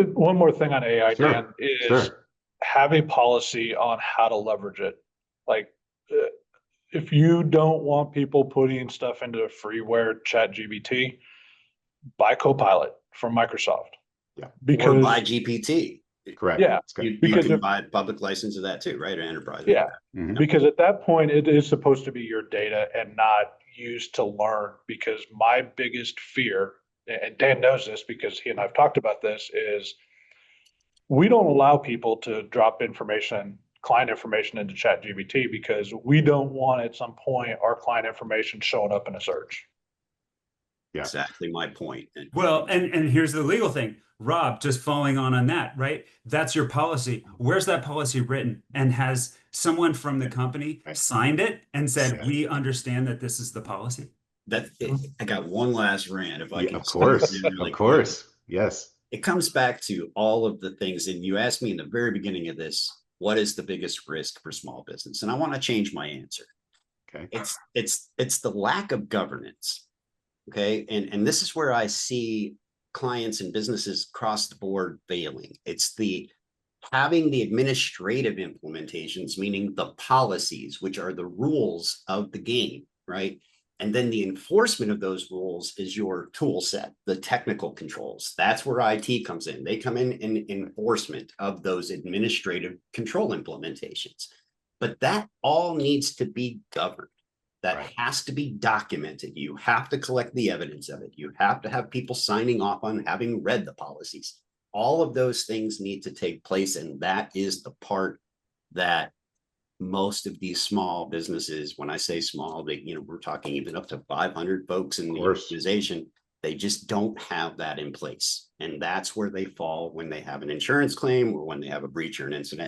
One more thing on AI, Sure, Dan, is sure. have a policy on how to leverage it. Like, if you don't want people putting stuff into freeware chat GBT, buy Copilot from Microsoft. Yeah, Or buy Because, GPT. correct. yeah, That's good. You because can if, buy a public license of that too, right? Or enterprise. yeah, Mhm. because at that point, it is supposed to be your data and not used to learn. Because my biggest fear, and Dan knows this because he and I've talked about this, is we don't allow people to drop information, client information into chat GBT because we don't want at some point our client information showing up in a search. Yeah. Exactly my point. Well, and here's the legal thing. Rob, just following on that, right? That's your policy. Where's that policy written? And has someone from the company Right. signed it and said, Yeah. we understand that this is the policy? I got one last rant if I Yeah, can. of course, Really of course. Yes. It comes back to all of the things. And you asked me in the very beginning of this, what is the biggest risk for small business? And I want to change my answer. Okay. It's the lack of governance. Okay. And this is where I see clients and businesses across the board failing. It's the having the administrative implementations, meaning the policies, which are the rules of the game, right? And then the enforcement of those rules is your tool set, the technical controls. That's where IT comes in. They come in enforcement of those administrative control implementations. But that all needs to be governed. That Right. has to be documented. You have to collect the evidence of it. You have to have people signing off on having read the policies. All of those things need to take place. And that is the part that most of these small businesses, when I say small, we're talking even up to 500 folks in the organization, they just don't have that in place. And that's where they fall when they have an insurance claim or when they have a breach or an incident.